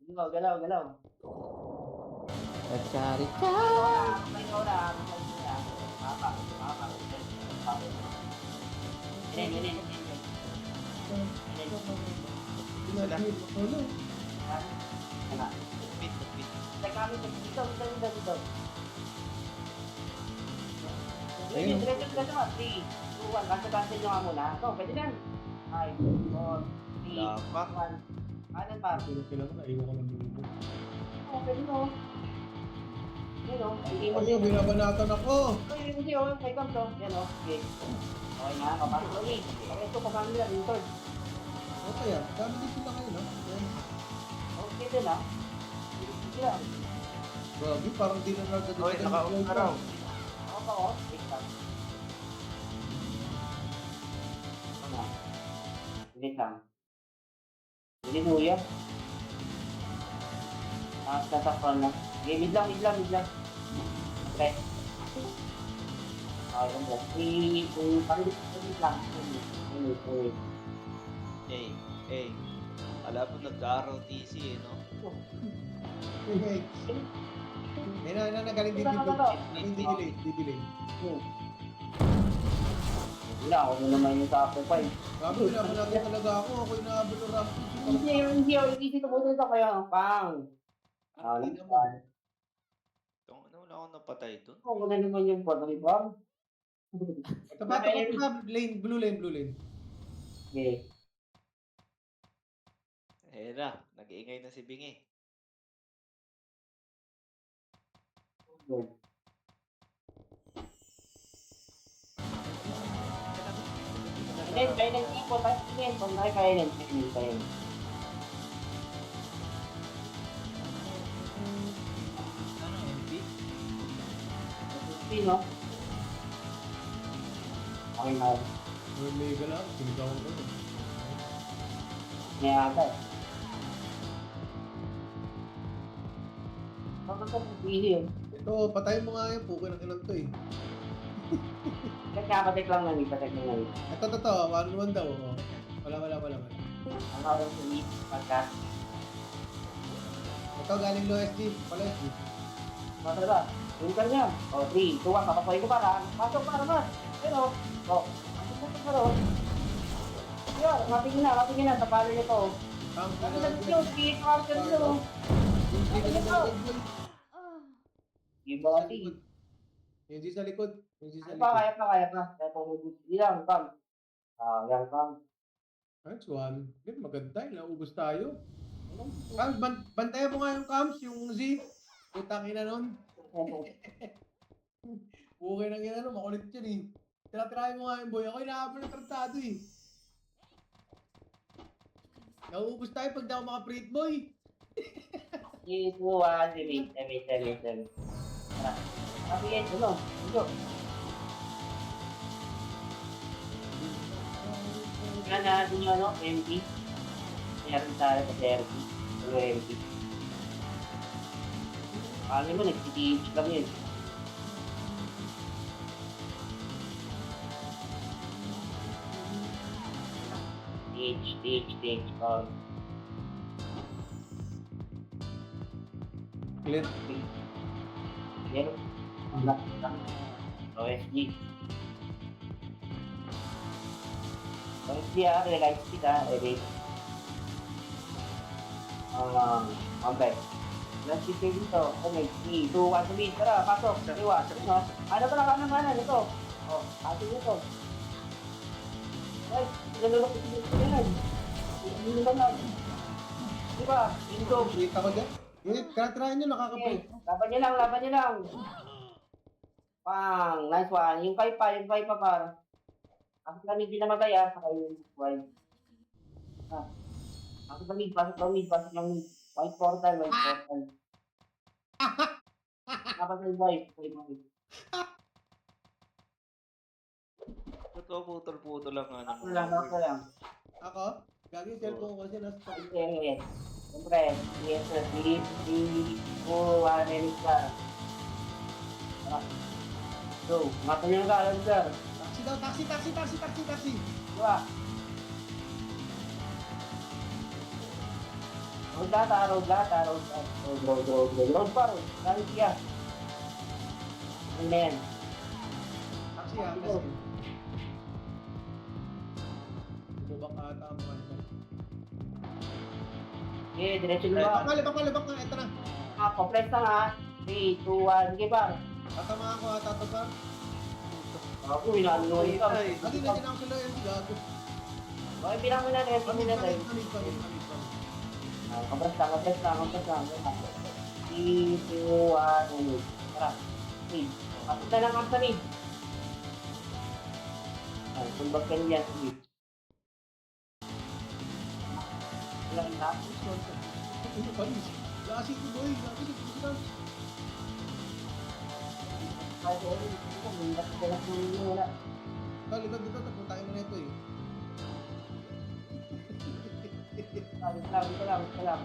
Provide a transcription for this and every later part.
Galaw, galaw, galaw. Kachari ka. May ora. Papa, papa. Inen. Sila. Ano? Bit. Teka, dito. Ayun. Diretso. 3, 2, 1. Cancel nyo nga muna. Ito, pwede na. 5, 4, 3, Wala pa. 1. Kanan pa. Kailangan na, iwan ko ng minuto. Oo, pwede mo. Yan o. Hindi mo Ay, binabanatan ako! Ay, hindi o. Kay Kam to. Yan o. Okay. Okay na. Papasok ulit. Okay, ito. Kasama nila. Yung third. Okay ah, dami din sila kayo, no? Ayan. Okay din ah. Sige lang. Grabe, parang di na nagdadagdag. Hoy, naka-off na raw. Ako pa o. Wait lang. Ano? Wait lang. Hindi nuya. Tatakpan na. Okay, mid lang. Okay. Okay, lang ba? Palit lang. Wait. Alam mo, nag-ROTC eh, no? Hey, galing din delay. Wala, ako na naman yung top 5. Grabe, binabanatan talaga ako yung nahabol ng rank. Hindi dito po dito kaya pang. Hindi naman. Wala akong napatay dun. Ako na naman yung pod, di ba? Tapato ko pa, blue lane. Okay. Nag-iingay na si Bingi. Good. Then, kaya ng tipo, tapos tingin, kung kaya ng tingin. Ano, MP? Sino? Okay na. May mega lang, sinigaw ko. May agad. Bakit ka pipili yun? Ito, patayin mo nga yan, pukin ng ilan to eh. Patek lang lang. Ito, 1-1 daw. Oh. Wala. Ang awang sulit, pagka. Ito, galing low SD, pala SD. Masala. Yung ka niya. O, 3, 2, 1, kapapoy ko para. Pasok para naman. Pero, o, pasok na ron. Yan, matingin na, tapalo niyo to. Ang Sabi na niyo, speed marker niyo. Yung body. Yung G sa likod. Kaya pa. Kaya po, hindi lang, kam. Yan, kam. Nice one. Good, maganda yun. Naubos tayo. Kams, bantayan mo nga yung Kams, yung Z. Putang ina nun. Okay nang ina nun, makulit yun eh. Tira-try mo nga yung boy. Ako inaabot ng tratado eh. Nauubos tayo pag daw mga preet boy. Yes, buwan, wait. Tara. Sabi yan, ano? Ito. Yan natin yung ano, MP. Meron tayo sa therapy. Ano MP? Kali mo, nag-CTH lang yun. TH. Clear. Meron. OSG. OSG realize speed edit. Okay. Last speed kayo dito. Okay, 3, 2, 1, submit. Tara, pasok. Iwa. Ano ba na kanan? Ito. O, atin nyo to. Ay, nalulok ito yan. Hindi ba na? Diba? Indog. Kita ko dyan. Try nyo, nakakapay. Laban nyo lang. Pang, nice one. Yung 5 pa para. Ako lang hindi namatay saka yung wild. Ako pasok mid. White portal. Dapat yung wife. Totoo, putol-putol lang nga Ako naman. lang. Ako? Gagi yung cellphone ko kasi nasa tayo. Okay. Siyempre, yes sir. 3, 2, 1, and ka. So, matang yung kalan sir. Taxi daw, taxi. Diba? Road lata, road lata, road lata. Road pa, road. Dahil siya. Ano na yan? Taxi ha, kasi. Bubak ata ang mga ano. Okay, diretso na ba? Libak na, ito na. Complex na nga. 3, 2, 1, sige ba? Tatamaan ko ata ito pa. Ako, inano ito. Hindi na ako sila yung gago. Okay, bilang mo na rin. Kami. Complex lang. 3, 2, 1, tara. Mid. Pasok na lang ang sa mid. Ay, tumbag ka niyan sa mid. Wala yung tapos. Ito pa rin. Lasi ko boy. Lasi ko. Ay, sorry. Ito, may nagdalas ng wala. Likod dito. Tapuntahin mo na ito eh. Ito lang.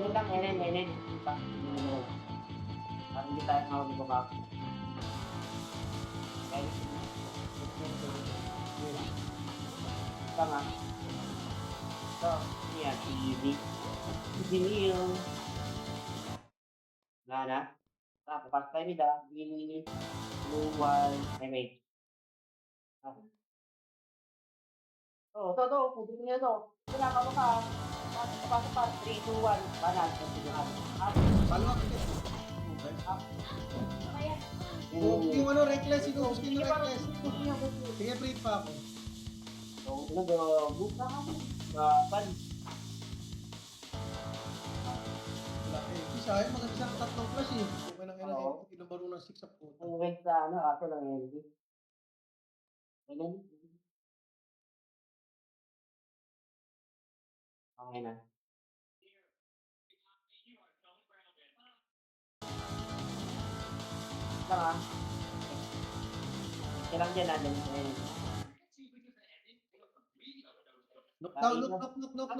Ano lang, enen. Parang hindi tayo mawag ba? Okay. Ito nga. Ito, yan, easy. Easy meal. Wala na. Papas tayo nila. Gini, luwal, wait. Ito, pupunin niyo ito. Pinapapa ka. Pasok pa. 3, 2, 1. Banan. Palwa ka dito. Yung ano, reckless. Sino gusto yung reckless? Sige, break pa ako. Buka ka mo. Ban. Wala eh. Isa ay maganda ng tatlong flash eh. Okay lang Oo. ilang baro ng 6 sa puta. Uwet sa kaso lang yan. Ganun. Okay na. Tama. Kailang dyan natin. Knock down, knock. Knock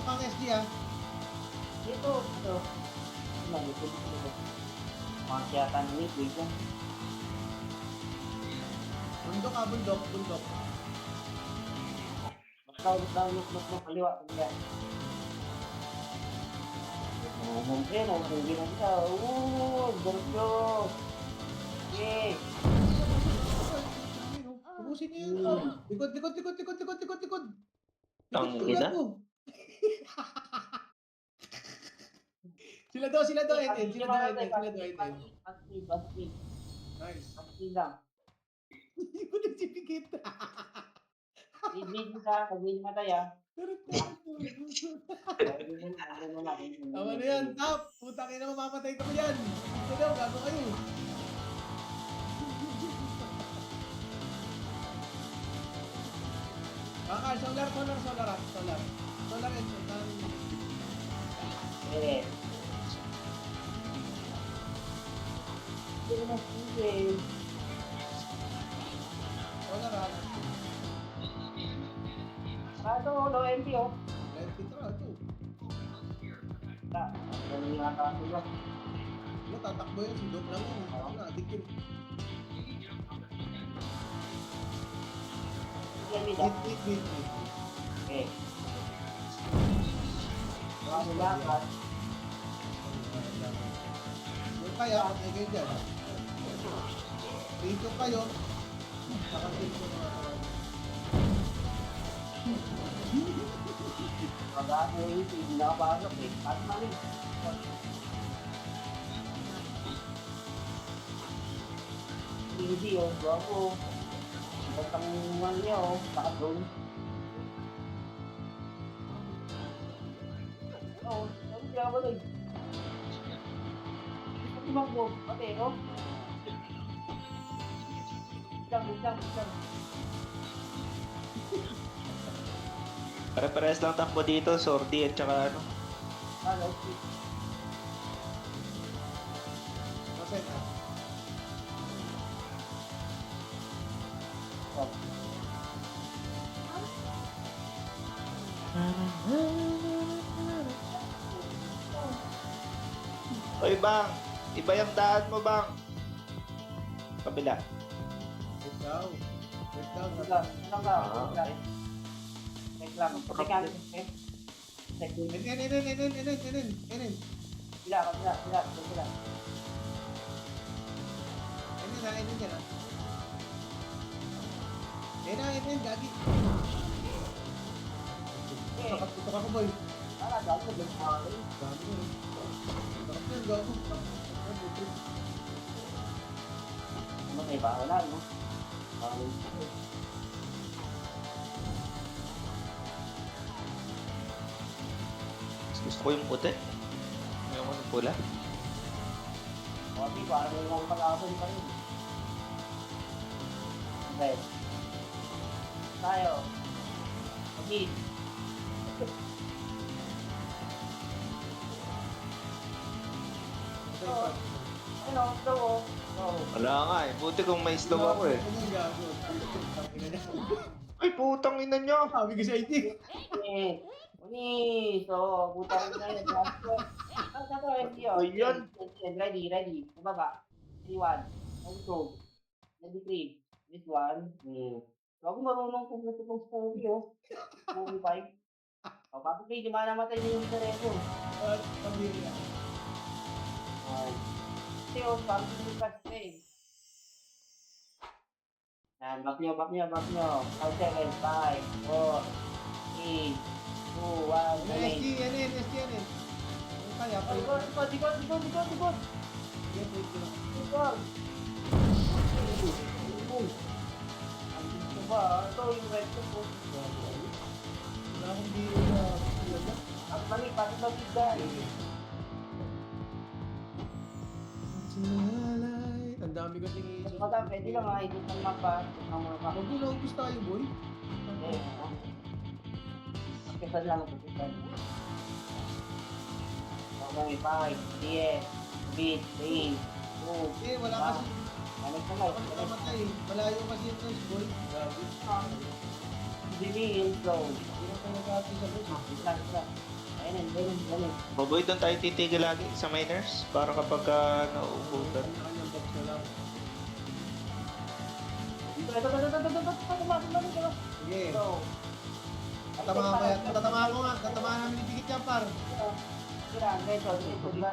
ang SD ah. Ito. Mga siyatan ni wait lang. Bundok. Down, kaliwa. Hindi na kita. Gordo. Okay. Ubusin niyo yun. Likod. Tangina. Sila daw, Eden. Basti. Nice. Basti lang. Hindi ko nagsipikit. I-bleed ka, pag hindi matay ah. Tama na yan, tap. Puta kayo na mamamatay ko yan. Ito daw, gago kayo. Bakal, solar. Solar ito. Eh. Hindi na sige. Solar ah. Low MP oh. Left it ra ito. Ano yung nakakaso ba? Ano, tatakbo yan. Sundok lang yun. Ano, adik yun. Wait. Okay. Ano lakas? Yung kaya, patay kayo dyan. Dito kayo. Nakatil ko mga kawan. Pag-ako yung hindi nakapasok eh. At mali. Easy oh. Guwapo. Bastang one niya oh. Naka-drone. Oo. Ano siya ba doon? Gusto ko mag-go. Pati oh. Butang. Pare-pares lang takbo dito, sortie at saka ano. Okay. Maset ah. Oy bang, iba yung daan mo bang. Kabila. Wait down. Ano ka? Check lang. Check lang. Check. Check. Enen. Sila. Enen yan ah. Enen, gagi. Okay. Tutok ako, boy. Tara, dami na dami. Dami mo. Takot yan, gago. Ano kayo ba? Wala, no? Gusto ko yung puti. Ayoko ng pula. Kasi parang may mga pag-ason pa rin. Okay. Tayo. Pagin. Ano, slow oh. Slow. Wala nga eh. Buti kung may slow ako eh. Ano yung gago? Ay, putang ina nyo! Sabi ko sa IT. So, butang na yun. Saan ready oh? Ayan. Ready. Baba. 3-1. Go. 23. This one. So, ako marunong kung ito kong story oh. 45. O, bakit kayo, di namatay na yung sareno? Pamilya. Kasi oh, bakit yung kasi? Yan, back nyo. Count 7, 5, 4, 3, 2, 1, SG, yan. Ano kaya? Dikot. Yes, wait ko lang. Dikot. Ang gusto ba? Ito yung red ko. Wala akong biro na talaga. Ang mali, bakit magigay? Sinalay. Ang dami ko tingin. Mas madami, pwede lang idol ng mapa. Ang mga mapa. Huwag mo naubos tayo, boy. Magkasan lang, magkasan. Okay, 5, 10, beat, 3, 2, Eh, wala kasi. Manik na Dapat makamatay. Malayo kasi yung nurse, boy. Grabe. Dilim, slow. Hindi na tayo nag-ati sa nurse. Lang. Ayun. Maboy, doon tayo titigil lagi sa miners. Para kapag nauubutan. Ang kanyang box na lang. Ito. Sige. So, Tatamahan ko nga. Tatamahan namin ni Tikit yan, par. dito, diba?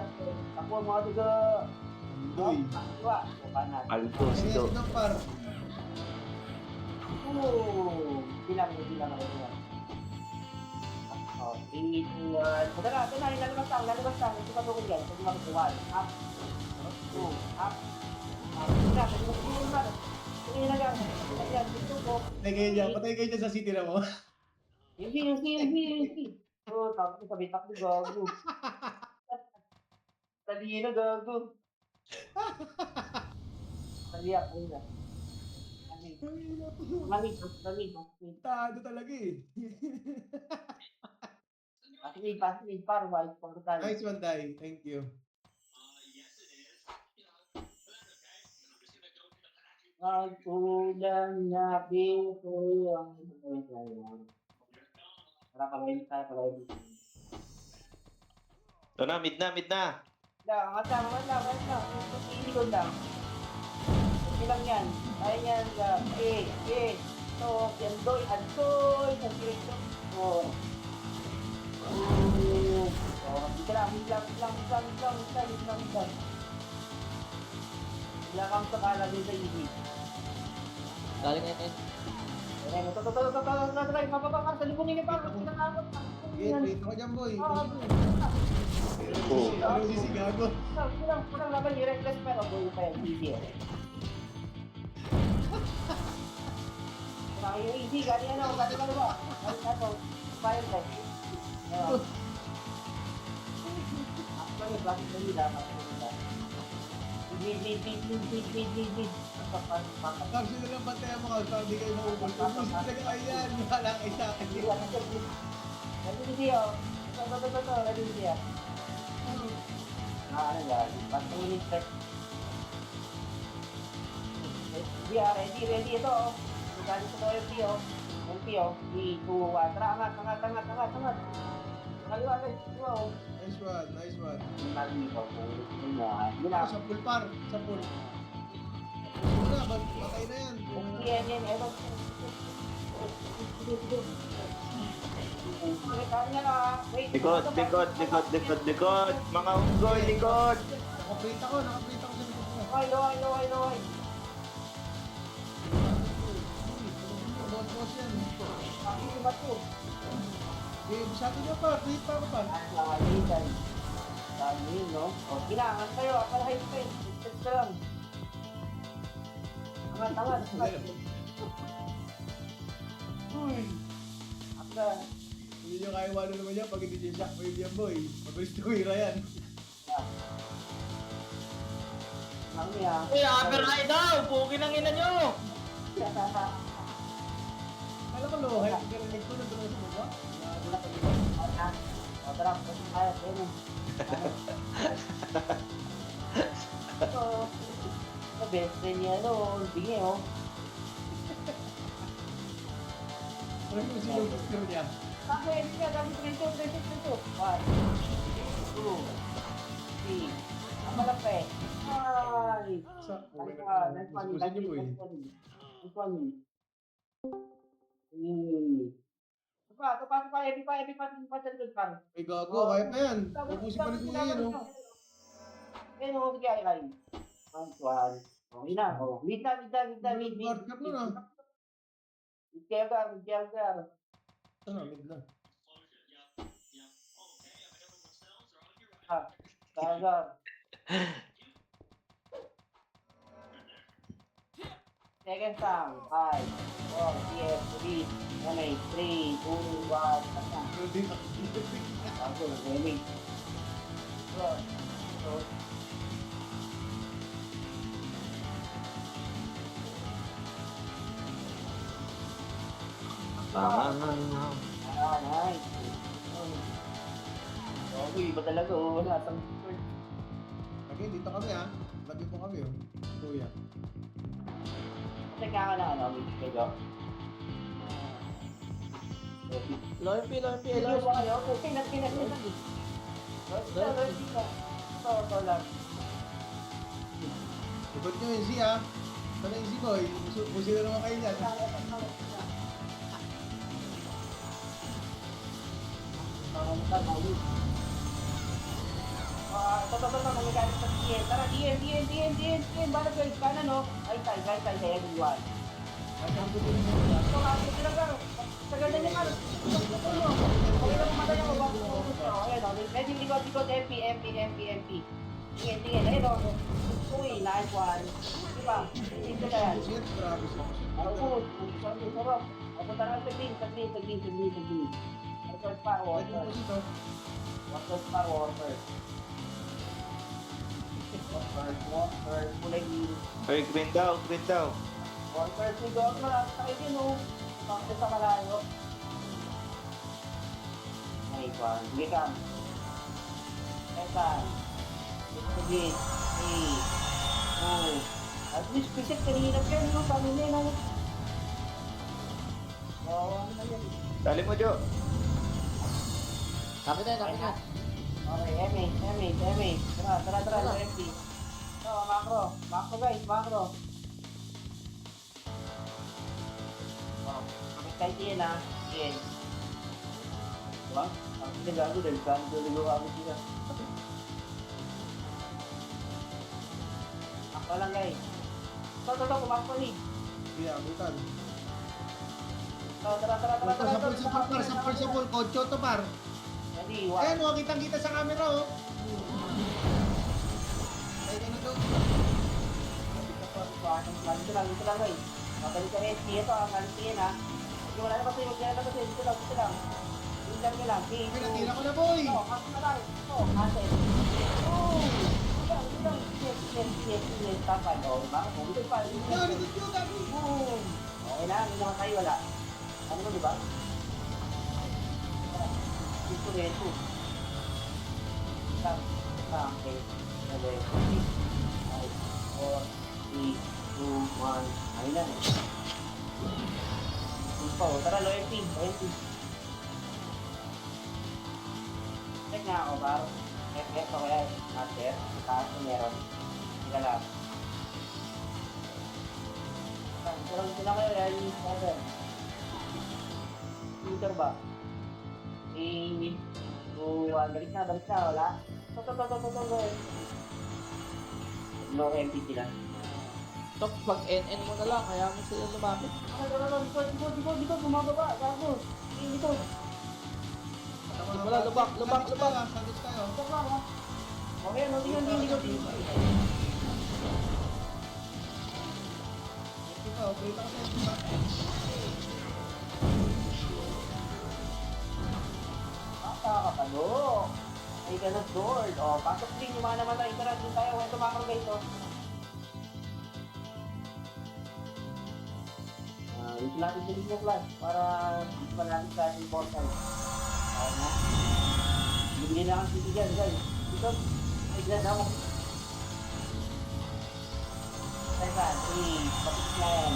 Ako ang mga tiga. Doy. Diba? Kanan. Alto, Sige, sido. sige, par. Bilang. Oh, 3, 2, 1. Padala, ito na, lalabas lang. Ito pa tukod yan. Ito magkuhan. Up. 2, up. Ito na lang. Ayan, dito po. Patay kayo dyan sa city na mo. Yung Oh, tapos sabitak mo gago. Talino gago. Taliyak mo na. Mami. Tado talaga eh. Passive, white, portal. Nice one, Dai. Thank you. Ang kulang na bito ang para pag-edit tayo. Ito na, mid na. Angat lang. Ilikod lang. Okay lang yan. Kaya yan. So, yan doy. Andoy. Sa direkto. Oh. Dito lang. Wala kang sakala din sa easy. Galing na yun. Mapapakar sa lipunin niya pa. Wait ako dyan, boy. Oh. Ano si Gago? Kurang laban yung reckless pero buhay pa yan. Easy eh. Kurang yung easy. Gani ba? Fire tech. Actually, bakit na nila? Lead. Actually lang bantayan mo ka. Sabi kayo maubos. Ubus talaga ayan. Wala kayo sa akin. Ready siya. Ready siya. Ano yan? Basta unit check. Ready ito. Magkano sa LP oh. 3, 2, 1. Tara, angat. Kaliwa. Nice one. Mali ko. Sa pool, par. Sa pool. Wala, batay na yan. Yan. Okay, kanya na. Wait. Likod, likod, likod, likod, likod. Mga unggoy, likod. Nakaprita ko sa likod mo. Loy. Boss yan. Ako yung bato. Eh, sabi niya pa, free pa ako pa. Nakalitan. Sabi, no? O, kailangan kayo. Akalahin kayo. Check ka lang. Angat. Uy. Aka. Hindi nyo kaya walo naman yan pag hindi siya shockwave yan, boy. Mabilis tuwira yan. Mami ah. Uy, upper high daw! Puki ng ina nyo! Alam ko, low height. Garinig ko na doon sa baba. Tara, kasi kaya sa'yo. Ito, best friend niya, bingi, oh. Alam ko sino yung gusto niya. Bakit? Hindi ka, dami preso. 1, 2, 3. Ang malapit. Ay! Sa, okay Nice na. one, nice one, Gusto niyo, boy. nice one. Ito pa, epi pa, dyan pa. Ay, gago. Kaya pa yan. Ubusin pa ni Kuya yan, oh. Ayun, bigay line. One. Okay na, oh. Mid. Guard ka na. Mid Kelgar. Ano, mid lang. Kelgar. Second time. 5, 4, 3, 3, 2, 1. Pero din ako. Ako, gaming. So, nice. Okay, iba talaga, oh. Nasang third. Okay, dito kami, ha. Lagi po kami, oh. Kuya. Teka ka na, medyo. Loy P. Hello ba kayo? Okay, nagkinas. Ito lang. Ikot nyo yung Z, ha. Sana yung Z, boy. Busi na naman kayo dyan. Nagagamit sa DN. Tara, DN. Bala guys, kanan no? Ay, everyone. Ito nga, ito lang lang. Tagal na niya ka. Okay lang matay ako. Ayan o, ready, likod, MP. Tingin. Ayun o. Uy, nice one. Diba? Tingin ka yan. Shit, grabe siya. Ako, sarap. Ako tara sa green. Water pa, Pwede mo dito. water. Kulay green. Ay, green daw. Water, siguro na sa kayo din, no? Bakit sa malayo? Nice one. Sige ka. Etan. Sige. 3, 2. At least, pisit kanina pa yun, no? Kami na yun, ano na yan? Dali mo, Jo. Kami na. Okay, Eme. Tara, empty. Ito, macro guys. Oh, kapit kayo din ha. Again. Diba? Ang sinagago dahil saan duligo kami sila. Ako lang guys. Ito, kumakpo ni. Hindi, abutan. Tara. Sa pool. Kocho to, par. Ready, 1. Ayan, oh, kitang-kita sa camera, oh. Ay, ano to? Dito lang guys. Mabalik ka rin. Ito ang alitin ha. Okay, wala na kasi. Dito lang. Tingnan nyo lang. Ay, natira ko na, boy. Ito, kasi na lang. Ito, kasi. Oh! Yes. Tapay. Oh, diba? Dito pa. Dito, gabi. Boom! Okay na, hindi naman tayo wala. Ano mo, diba? Dito rin, 2. Okay. 7, 6, 5, 4, 3, 2, 1. Ayun na. Tara, loyalty. Check nga ako, baro. FF ako yan. Master. Taas na meron. Hindi ka lang. Ito lang kayo. Ready? Master. Computer ba? 3, 2, 1. Balik na, wala. To. No MP sila. Tok, pag NN mo na lang, kaya mo sila lumapit. Dito, bumababa, gago. Dito. Wala, lubak. Sagis tayo. Okay, no, tingnan. Okay ka kasi. Nakakapalo. Ay, ganun sword. O, pasok din yung mga namatay. Tara, din tayo. Huwag tumakarga ito. Ito natin sa Liga Plus para dito pa natin sa ating portal. Okay na. Hindi na ang city dyan, guys. Dito, may grand ako. Teka, patik na yan.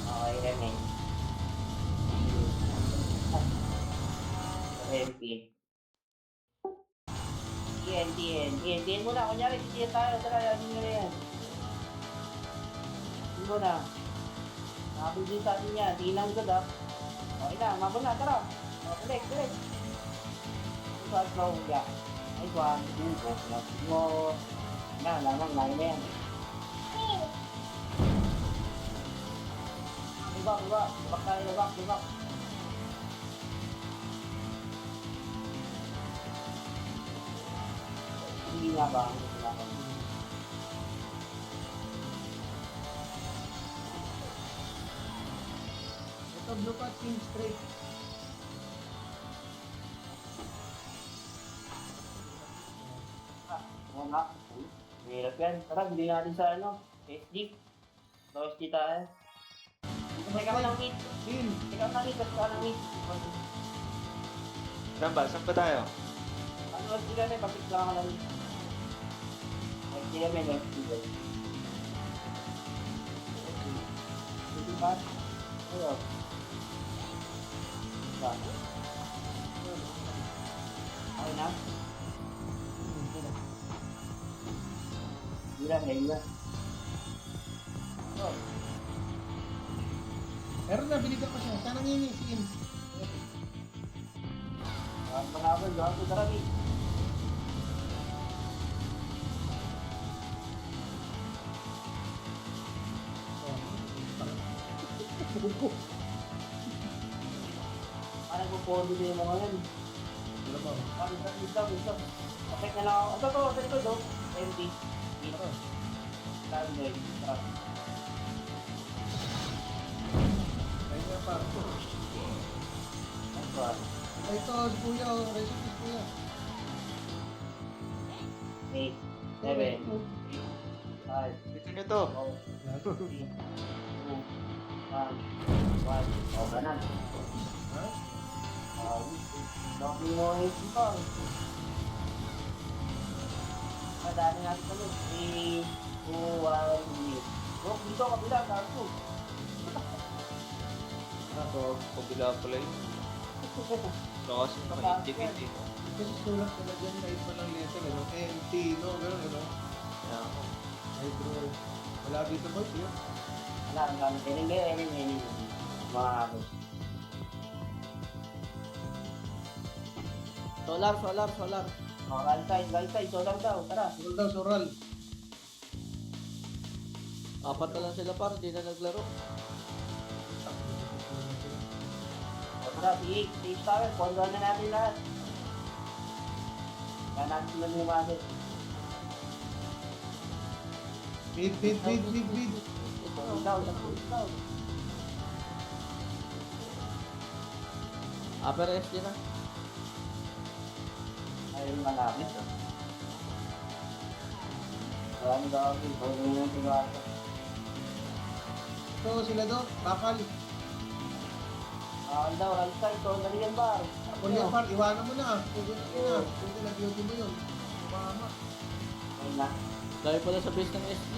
Okay, Remy. MP. TN muna. Kunyari, TN tayo. Tara, yun nyo na yan. TN muna. Nakapagin sa atin yan. Tingin lang good, ha. Okay na, mabon na. Tara. Collect. Ito at slow. Yeah. Nice one. Mo. Lamang. Lain na yan. Lubak. Lubak tayo. Lubak. Hindi nga ba? Ito, blue pat, team straight. Oo nga. Mahirap yan. Tara, hindi natin sa SD. Sa SD tayo. Check out ng hit. Team. Check out ng hit. Check out ng hit. Ramba, saan ba tayo? Ano, SD kami. Papit lang ka lang. SD kami. SD kami. SD pa. Ayo. Okay na? Hila. Oh. Pero nabiligan ko siya. Saan nangingi si Im? Manabal, doon ko darami. Parang pupondo din yung mga yan. Ano ba? Ito. Check na lang ako. Ito, sa likod, oh. MD. Dito. Sabi na yun. Ayun nga pa. Next one. Ito, si Kuya. Recipe si Kuya. 8, 7, 5, Dito nyo to. 4, 3, 2, 1. O, ganan. Ha? Dami mo ito. Madami natin kami. 3, 2, 1, Look, dito, kabila, gago. Ako, pabila pala yun. Lakas yung naka-indicate eh. Kasi sulat ko na dyan kahit pa lang letter, ano? MT, no? Ganun, ano? Kaya ako. Ay, bro. Wala dito ba? Yun. Wala, ang gamit. Any. Mga abos. Solar. O, right side, solar daw. Tara. Sural daw, sural. Apat na lang sila par, hindi na naglaro. O, tara, si Tower. Pondo na natin lahat. Kaya natin sila lumabit. Bid. Pondo daw. Upper SD na. Ayun malapit. Marami daw. Pondo na yung tigato. Ito, sila daw. Bakal. Daw, right side. So, dali yan ba? Kuya, par, iwanan mo na. Pwede na. Pwede na, beauty mo yun. Mama. Ayun na. Dahil pala sa base ng SD.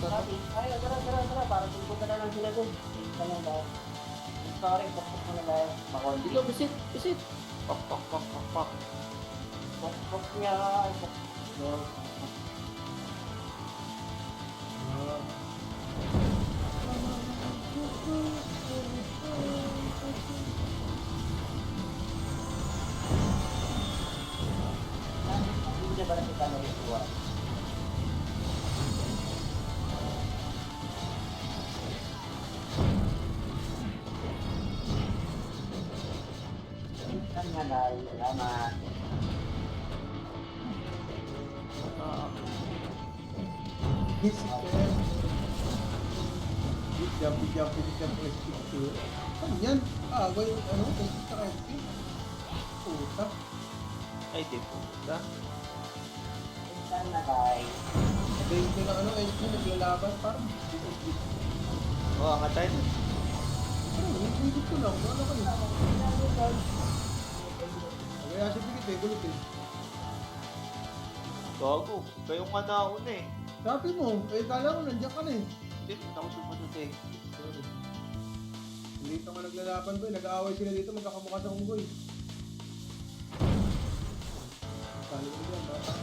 Tara. Para tulpunta na lang sila dun. Ito lang daw. Sorry, pokpok mo na dahil. Makonti. Dito, bisit. Pak. Pokpok niya. Hindi ba nakita na yung tuwa? Saan nga dahil? Salamat. Yes, sir. Big jump, stick. Ano yan? Away, ano, plastic sa stick. Puta. Ay, di po. Saan na dahil? Sabihin ko na ano, SQ naglalaban, parang Oo, nga tayo. hindi ko lang, ano kayo? Kaya si Pigit eh, gulit eh. Gago. Kayo nga nauna eh. Sabi mo, kala ko nandiyan ka na eh. Hindi, ako sumunod eh. Sorry. Dito nga naglalaban boy, nag-aaway sila dito, magkakamukha sa unggoy. Sali ko dyan, bata.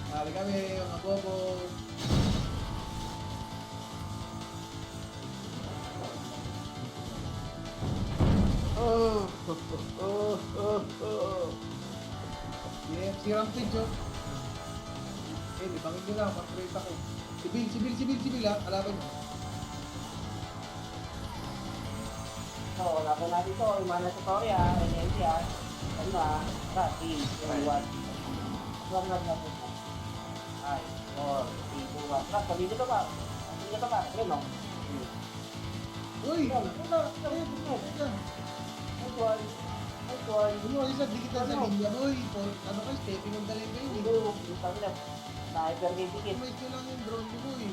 Sali kami, mga bobo. Yeah, si Rampage oh. Eh, di bangin nyo lang, mag-trade ako. Sibil ha, kalaban nyo. So, wala ko natin ito. Imana sa Toria, NLC Ano team, 1. Huwag na. Ay, 4, 3, 2, 1. Tara, sabi dito ba? Sabi dito ba? Ayun, no? Uy! Ano? Ano, isa, di kita sa linya, boy. Ano ka, stepping ang galing kayo. Hindi, yung sabi na. Sniper game ticket. May ko lang yung drone mo, boy.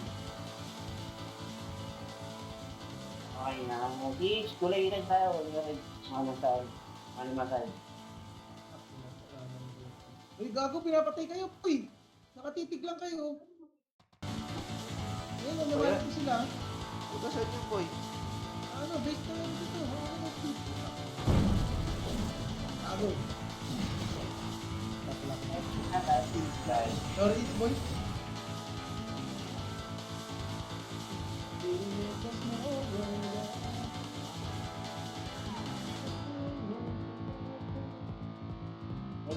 Okay na. Teach, kulay rin tayo. Masay. Uy, gago, pinapatay kayo, boy. Nakatitig lang kayo. Ayun, naman ko sila. Puta saan yung boy? Ano, base na lang dito. Gago. Sorry, boy.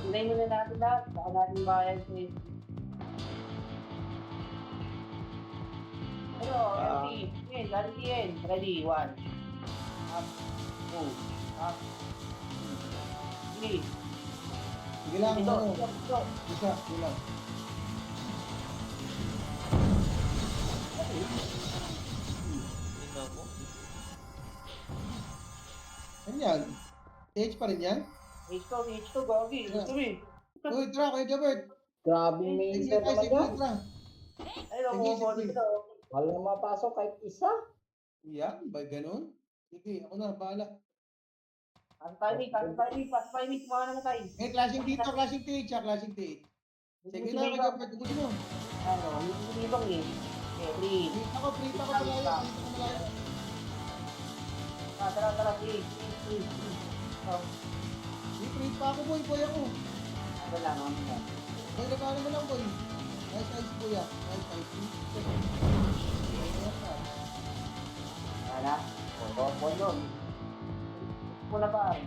Tunay muna natin lahat. Saka natin bayan sa Ano, LT. Yan, galing yan. Ready, 1. Up. 2. Up. 3. Sige lang, Ito, ano. ito. Isa, ilang. Tingnan mo. Ano yan? TH pa rin yan? H2, Gogi. Ito rin. Uy, tara, kayo Jabert. Grabe may Sige, inter naman yan. tara. Ayun, Sige, mo sige. dito. Walang mapasok kahit isa. Yan, ba ganun? Sige, ako na, bahala. Timing, mga naman tayo. Eh, clashing dito, clashing TH, clashing TH. Sige na, kayo Jabert, gusto mo. Ano, hindi bang eh. Okay, 3. Free ako malayo. Tara, please. Oh, Free pa ako, boy ako. ano lang. Boy, regalo mo lang, boy. Nice ice, kuya. Nice ice. Wala. O, yun. Muna ba?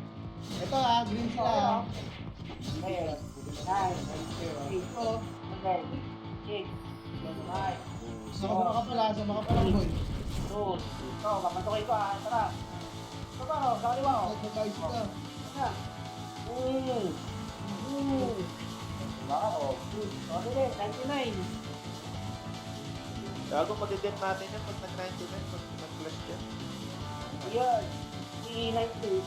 Ito green sila. Okay. 9, 8, 7, 6, 5, Sama ka pala, boy. 2. Ito, kapantukay ko Tara. Ito ba, kaliwa ko. Nag-ice ka. Diba? Sorry rin, 99. Gago, magiging natin yan pag nag-99, pag nag-flash dyan. Ayan. 392.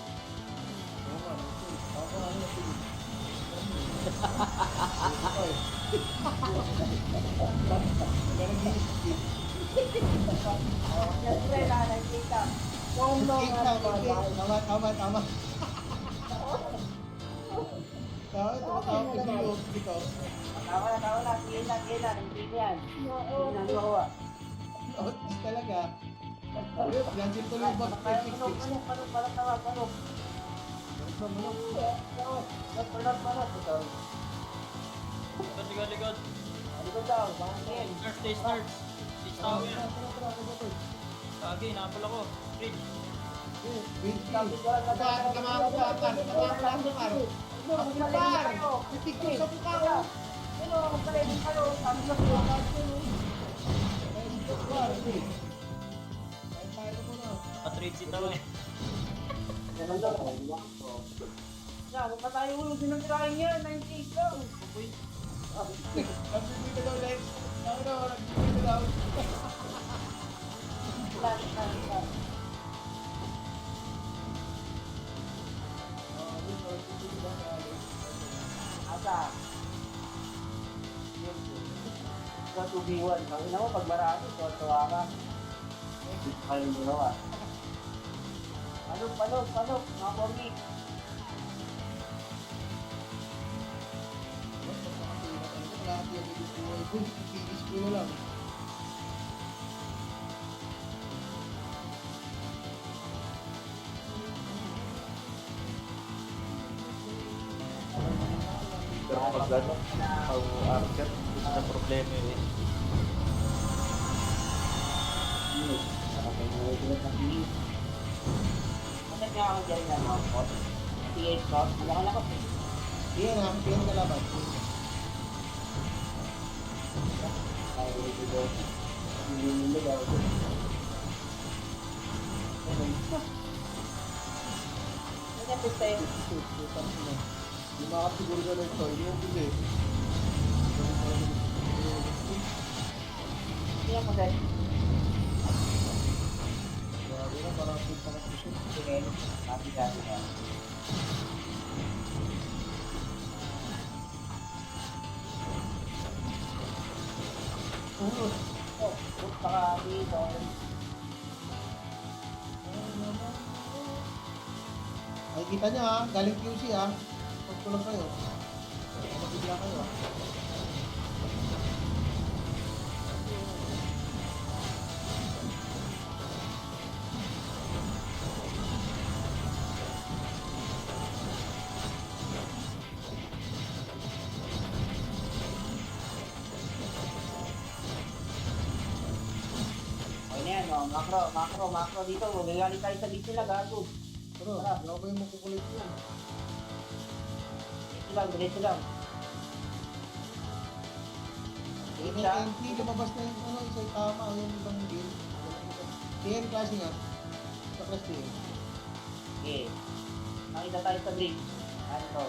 Oo nga, ako ano, Siyempre, nakikita. Tama. Tama, dito. Tawa na. Sige na. Hindi yan. Hindi na nakuha. Otis talaga. Gansin tuloy ba? Manok. Likod. Likod daw, bangin. Start. Stay tower. Kagi, napal ako. Bridge. Sabi ko, Pipicture sa mukha ko. Pero, magparehin kayo. Sabi ko, Patrade si Tao eh. ganun daw. Yan, huwag pa tayo ulo din ng tirahin yan. 98 lang. Uy, Nagbibigay daw Lex. Nagbibigay daw. Plan. Asa? Sa 2v1. Ang ina mo, pag marami, tuwa ka. Hindi ko kayo ginawa. Palog, mga pogi. Ipilis ko na lang. Pero pag ano, pag archer, gusto na problema yun. Bakit nga ako dyan na mga pot? TH ko? Malaki-lakot eh. Yan ha, yan kalaban. Ay, dito. Hindi daw. Ganyan po tayo. Yung mga siguro na ito, yung hindi. Ganyan po tayo. Grabe na, parang punta na puso. Sige. Happy ka. Baka dito. Ay, kita niya ha, galing QC ha. Pagtulog kayo. Mabigla kayo ha. Ayun yan, oh. Macro dito. Magagali tayo sa beach nila, gago. Pero, ako ba yung makukulit ko? Diretso lang. Yung NT, lumabas na yung ano, isa yung tama, yung ibang game. TN klase nga. Sa class TN. Okay. Nakita tayo sa bridge. Ano to?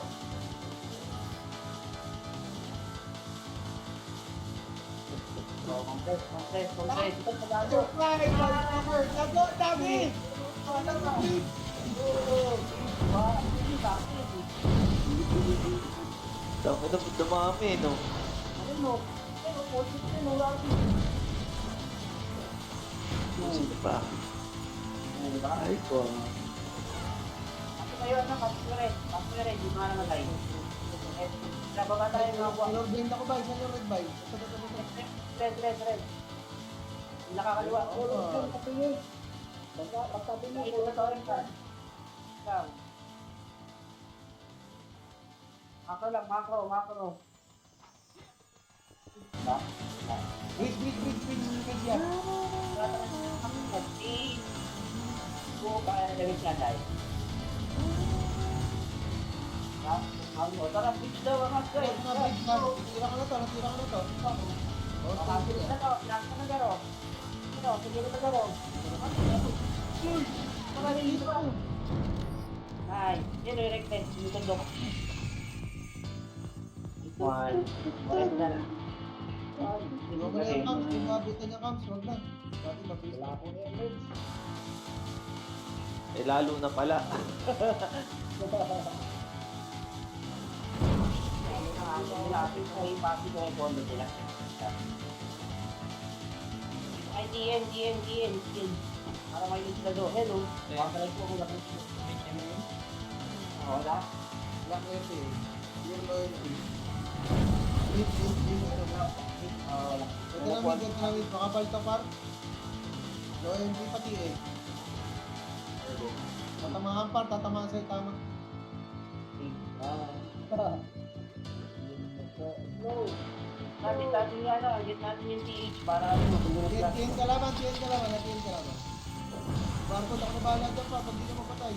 So, compress. Ito sa gago. Lago, dami! Dami na dumami, no? Sino pa? Ay, ko. Di ba namatay? Nababa tayo mga buwan. Inordain ako ba? Isang yung red bike. Red. Nakakaliwa. Pagtabi mo, Ito na sa orange card. Ikaw. Macro. Diba? Bridge yan. Buo kaya na damit niya dahil. Tara, bitch daw ang mas guys. Natira ka na to. Sige na to, ilang ka na garo. Sige na to garo. Ay, yun yung recte, yung tundok. One. Oras na lang. Huwag mo na yung cams. Kung mabutan niya cams, huwag na. Dati mabilis na. Eh, lalo na pala. Ay, DN. Para may sila doon. Hello. Pakalay ko kung lapit ko. Wala. Black FA. Yung loyalty. Wala. Ito namin. Makapal ka par. Loyalty pati eh. Tatamaan par, tatamaan sa'yo tama. Natin nga na, get natin yung TH para ano, tumulog lang. TN kalaban. Barcode ako na bahala dyan pa, pag di ka mapatay.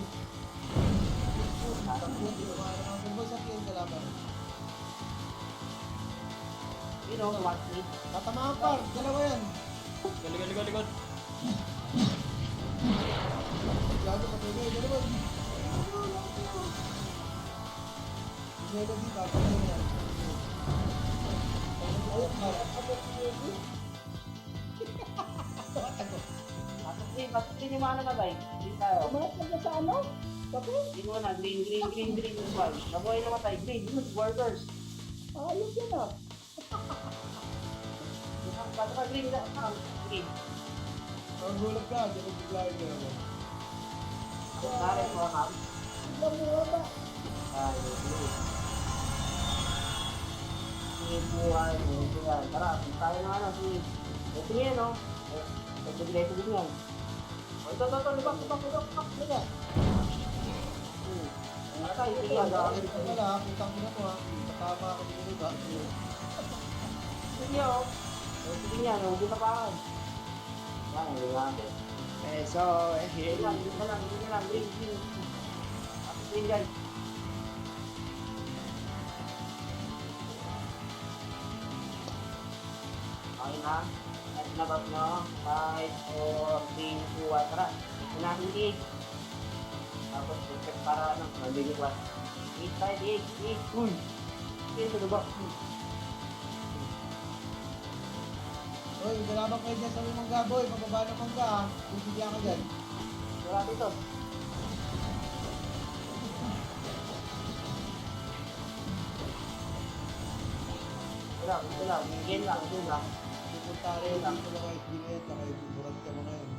Boys at yun, kalaban. You know, watch me. Tatamaan par, dalawa yan. Likod. Gago, patugay, dalawa. Melody, papatay yan. Ayun, par. Pasok din yung mga namatay. Hindi tayo. Umangat ka sa ano? Sabi? Hindi mo na, green. Nabuhay namatay, green. Workers. Ayos yan ah. Pasok ka, green. Green. Ang gulat ka, dyan ang biglayin ka naman. Nare, mga kam. Ilang mura ba? Ay, green. Buhay, buhay. Tara, tayo na ano, ito yan, no? Ito din yan. Ito, libak. Liga. Matay, sige. Ito pala, putang ina mo ha. Tatama ako dito ba? Sige, oh. Sige yan, hindi na pa. Yan, hindi natin. Eso, Hindi lang, green. Tapos green guys. Okay na. At nabag nyo. 5, 4, 3, 2, 1. Tara. Ito na ang gig. Tapos, check para ano. Nandun yung 1. 8, 5, 8. Uy. Ito na ba? Hoy, galabang kayo dyan sa may mangga, boy. Mababa ng mangga ha. Bibigyan ka dyan. Wala dito. Ito lang. Game lang. Pupunta rin dito lang kahit bilet, kahit burat ka mo ngayon.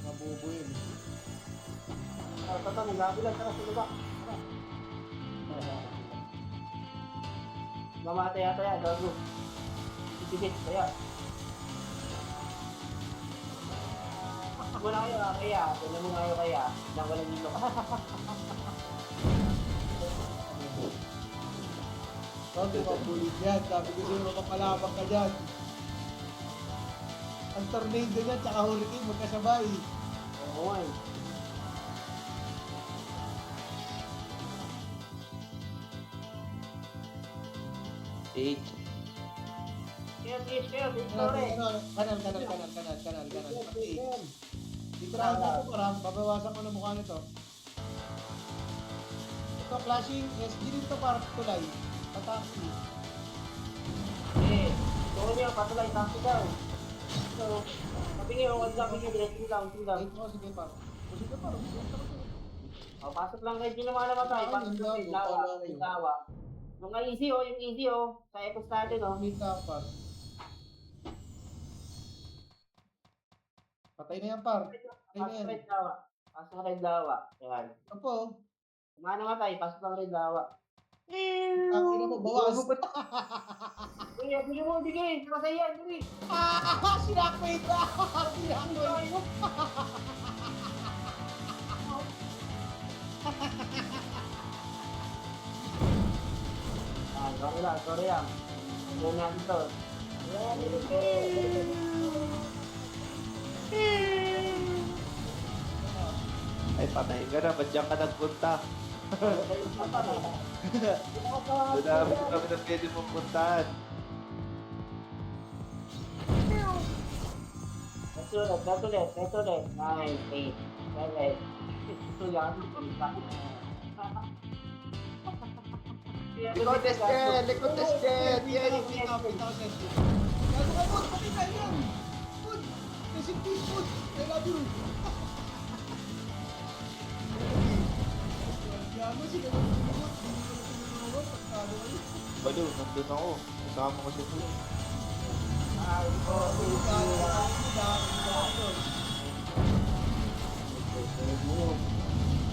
Mabubo yun. Tara, nagabi lang. Tara, sulubak. Tara. Mamatay yata yan. Gago. Itigit. Kaya. Wala kayo kaya. Wala mo kayo kaya. Nang walang ilo. Sabi ko, bulit yan. Sabi ko sa'yo, mapapalabang ka dyan. Ang tornado niya, tsaka hurricane, magkasabay. Oo nga eh. Eight. Kaya, Victory. Kanal. Pati. Dito na ako parang, babawasan ko ng mukha nito. Ito, flashing, SG dito para tulay. Pataksi. Eh, ito niya, patulay. Taksi daw. So, kapingin, wag ka, pingin lang. Ito, sige pa. Sige pa, O, pasok lang kayo, di naman namatay. Pasok lang kayo, lawa. Yung easy sa epos natin, oh. Mita par. Patay na yan par. Pasok red lawa. Pasok red lawa. Yan. Apo, Mga namatay, pasok lang red lawa. ang ina mo, bawas. Bigay mo, bigay. Masaya yan, bigay. Sinakmate na! Sinakmate! Sorry lang. Doon natin to. Ay, patay ka na. Ba't diyan ka nagpunta? Dami kami na pwede mong puntahan. Ito ulit. 9, 8, 7. Ito yan. Likod Eskel! Yay! Pita ko sensor. Gago ka po, pati ka yan! Food! Basic fish food! I love you! Gago sila ng food! Pagkado kayo. Balo, nandun ako. Kasama ko si Blue.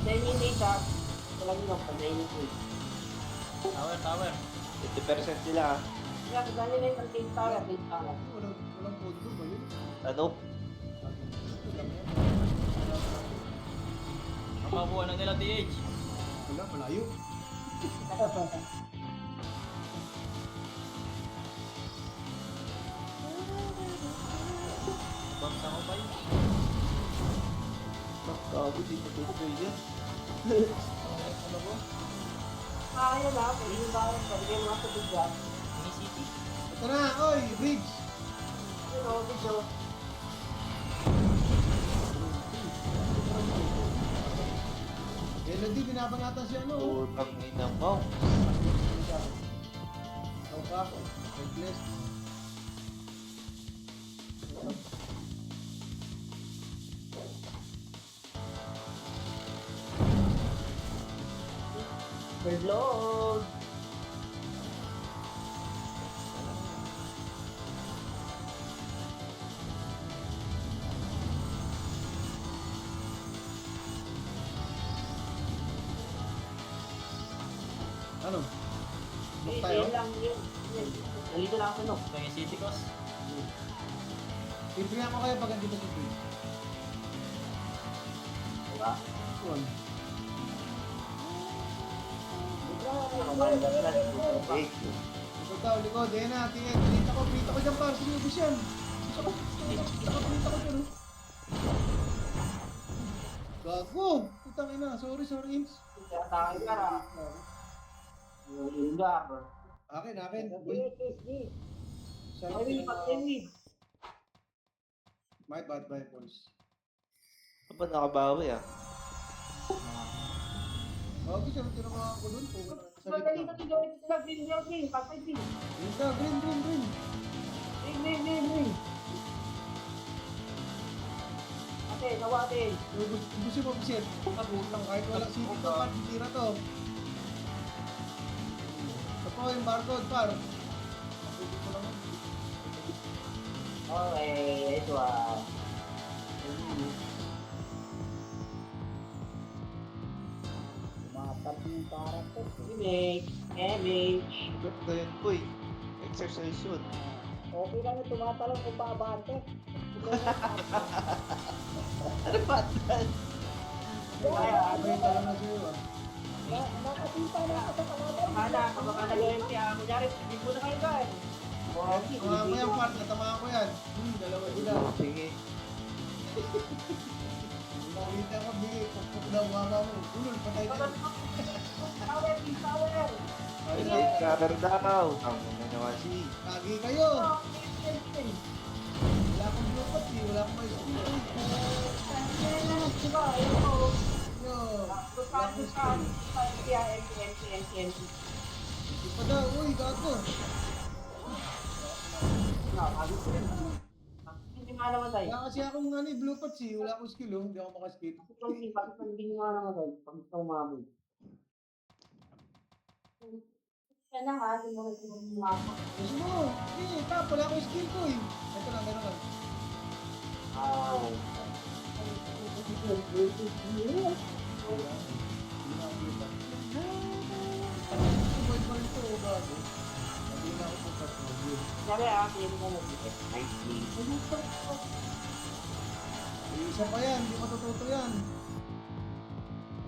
Then yung data, ito lang yung pag-daily ko. Tower. 50% sila. Kaya kasali na yung cake tower. Walang pondo ba yun? Ano? Ito lang yan. Ang mabuha ng nila TH. Wala, malayo. Bangsa ko ba yun? Gago, di natutuloy yan. Ano ko? Kaya na, pwede yung bayan, pwede yung mga tubig dyan. Mini City? Ito na, oy, bridge. Yun o, video. Melody, binabanatan si ano. Putang ina mo. Ikaw pa, reckless. Overload. Ano? Book Eh, tayo? yun lang yun. Nalito lang ako no. Mini City Cos? Libre ako kayo pag andito sa bridge. Diba? Yun. Eh, Likod daw, likod. Ayan na, tingin. Pinita ko dyan para sinubos yan. Pinita ko dyan. oh. Gago! Putang ina. Sorry, Imps. Kaya tayo para. Yung lugar. Akin. Uy, sarap Ay, din ang pag-send my bad weapons. ano ba nakabawi ah? Gago, sarap din ang mga ko dun. Sa Madali gitna. ko gawin sila green building. Pag-send green. Yun ka, green. Green. Ate, nawate. Gusto mo bisit. Putang kahit walang city to, par, titira to. Ito po yung barcode, par. Pagpili ko lang. Okay, ito ah. Tumatab yung karakter. Image. Ganda yun boy. Exercise yun. Okay lang yung tumatalong kung paabante. Ano ba yan? Kaya, Benta lang na sa'yo, ah. Nakatipa na ako sa kalaban. Hala, kapag nag-OMP ah, kunyari, hindi ko na kayo guys. Okay, Tamaan ko yan, par. Natamaan ko yan. Dalawa sila. Sige. Nakita ko, bigay. Pagpuk daw, mama mo. Ulol, patay ka. Power, power. Sige, cover daw. Ang na naman si. Kagi kayo. Wala akong bluepat eh. Wala akong may skill. Diba, ayun ko. Yo. Wala akong skill. Hindi pa daw. Uy, gago. Hindi nga naman tayo. Wala kasi akong bluepat eh. Wala akong skill oh. Hindi ako makaskill. Bakit hindi nga naman tayo? Pag umabot. Yan na nga, hindi mo umabot. Gusto mo? Hindi, tap. Wala akong skill ko eh. Ito lang, gano'n lang. Wala. Hindi na ako bluepat. Boy pa rin to, gago. Hindi na ako bluepat. Mag-blue. Sabi pinili mo mag-ibig. Nicely. Isa pa yan, hindi matututo yan.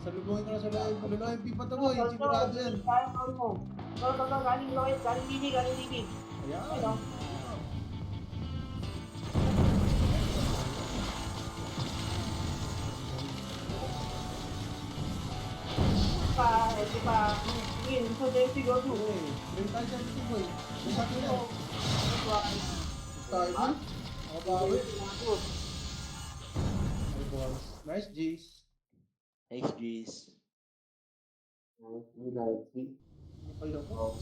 Salubungin ko na sa loloy, pipa to boy, sigurado yan. Kaya mo. Galing Lloyd, galing Bibi, galing Bibi. Ayan. Ito pa. Yun, so then siguro. Okay, bring tayo sa ito boy. Isa ko yan. Start mo? Ako bawi. Ay balls. Nice G's. Nice G's. Napalo ko.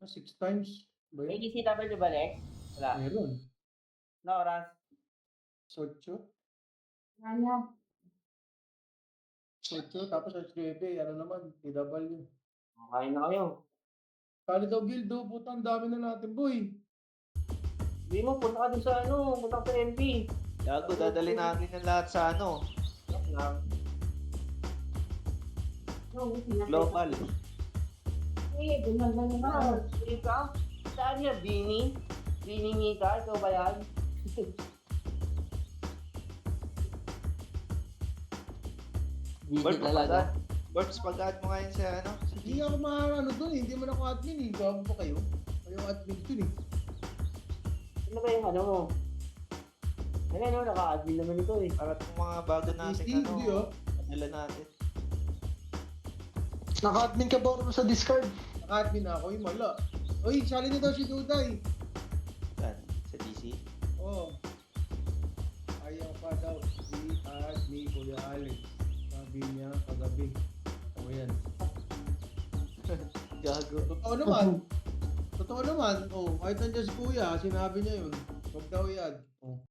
6 times. Ba May yun? DCW ba, Lex? Wala. Meron. Na oras? Socho. Ano? Socho, tapos HDB, ano naman, TW. Okay na kayo. Kali daw Gildo, putang dami na natin boy. Hindi mo, punta ka dun sa punta ka sa MP. Gago, dadali natin yung lahat sa ano. Global. Eh, ganyan lang naman. Ikaw? Saan niya? Bini? Bini Mika? Ikaw ba yan? Birds, pag-add. Birds, pag-add mo ngayon sa ano? Sa Hindi ako ano dun eh, hindi man ako admin eh. Gawa pa kayo. Kayo admin dun eh. Ano ba yung ano mo? Kaya no, naka-admin naman ito eh. Para itong mga bago natin, Easy, hindi oh. padala natin. Naka-admin ka ba sa Discord? Naka-admin ako, yung mala. Uy, sali na daw si Duday. Saan? Sa DC? Oo. Ayaw pa daw i-add ni Kuya Alex. Sabi niya kagabi. O yan. Gago. Totoo naman. Totoo naman. Oh, kahit nandiyan si Kuya, sinabi niya yun. Huwag daw i-add.